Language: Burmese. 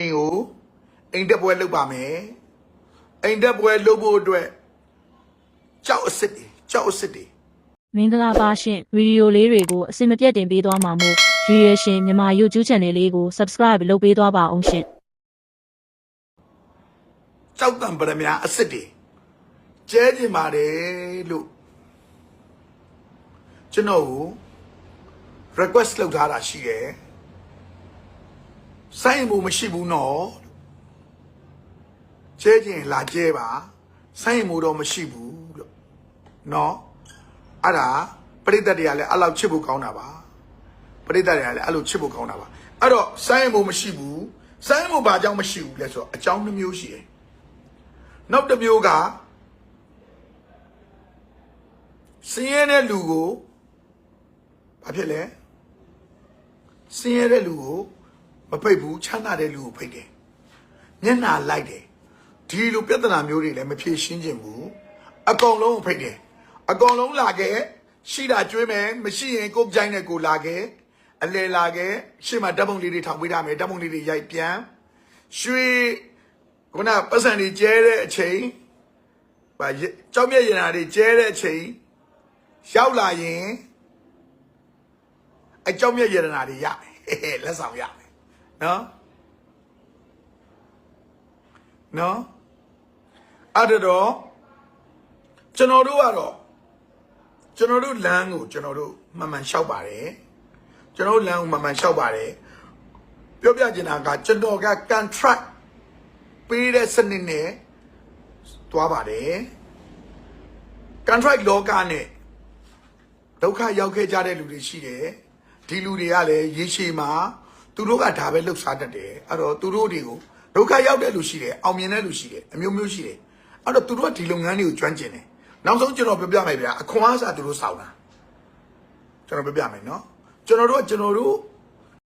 ကိုအိမ်တက်ပွဲလုပ်ပါမယ်အိမ်တက်ပွဲလုပ်ဖို့အတွက်ကြောက်အစ်စ်တွေမင်္ဂလာပါရှင်ဗီဒီယိုလေးတွေကိုအစင်မပြတ်တင်ပေးသွားမှာမို့ရွေးရရှင်မြန်မာ YouTube Channel လေးကို Subscribe လုပ်ပေးသွားပါအောင်ရှင်ကြောက်တံပရမအစ်စ်တွေကျဲကျင်ပါတယ်လို့ကျွန်တော်ကို request လုပ်ထားတာရှိတယ်စိုင်းမှုမရှိဘူးနော်ကျဲကျင်လာကျဲပါစိုင်းမှုတော့မရှိဘူးလို့နော်အဲ့ဒါပရိသတ်တွေကလည်းအဲ့လောက်ချစ်ဖို့ကောင်းတာပါပရိသတ်တွေကလည်းအဲ့လိုချစ်ဖို့ကောင်းတာပါအဲ့တော့စိုင်းမှုမရှိဘူးစိုင်းမှုဘာကြောင့်မရှိဘူးလဲဆိုတော့အကြောင်းတစ်မျိုးရှိတယ်နောက်တစ်မျိုးကစင်းရဲတဲ့လူကိုဘာဖြစ်လဲစင်းရဲတဲ့လူကိုမဖိတ်ဘူးချမ်းသာတဲ့လူကိုဖိတ်တယ်မျက်နှာလိုက်တယ်ဒီလိုပြဿနာမျိုးတွေလည်းမဖြေရှင်းခြင်းဘူးအကောင်လုံးကိုဖိတ်တယ်အကောင်လုံးလာခဲ့ရှိတာကျွေးမယ်မရှိရင်ကိုယ်ကြိုင်းနဲ့ကိုလာခဲ့အလဲလာခဲ့ရှေ့မှာဓာတ်ပုံလေးတွေထောင်ပေးထားမယ်ဓာတ်ပုံလေးတွေရိုက်ပြန်ရွှေခုနပတ်စံတွေကျဲတဲ့အချိန်ဗာကြောက်မြက်ရနာတွေကျဲတဲ့အချိန်ရောက်လာရင်အကြောက်မြက်ရနာတွေရမယ်လက်ဆောင်ရမယ်နော်အဲ့တော့ကျွန်တော်တို့ကတော့ကျွန်တော်တို့လမ်းကိုကျွန်တော်တို့မှန်မှန်လျှောက်ပါတယ်ကျွန်တော်တို့လမ်းကိုမှန်မှန်လျှောက်ပါတယ်ပြောပြချင်တာကကျွန်တော်က contract ပေးတဲ့စနစ်နဲ့သွားပါတယ် contract လောကနဲ့ဒုက္ခရောက်ခဲ့ကြတဲ့လူတွေရှိတယ်ဒီလူတွေကလည်းရေရှည်မှာသူတို့ကဒါပဲလှုပ်ရှားတတ်တယ်အဲ့တော့သူတို့တွေကိုဒုက္ခရောက်တဲ့လူရှိတယ်အောင်မြင်တဲ့လူရှိတယ်အမျိုးမျိုးရှိတယ်အဲ့တော့သူတို့ကဒီလုပ်ငန်းတွေကိုကျွမ်းကျင်တယ်နောက်ဆုံးကျွန်တော်ပြောပြမယ်ဗျာအခွန်အားစာသူတို့စောင်းတာကျွန်တော်ပြောပြမယ်နော်ကျွန်တော်တို့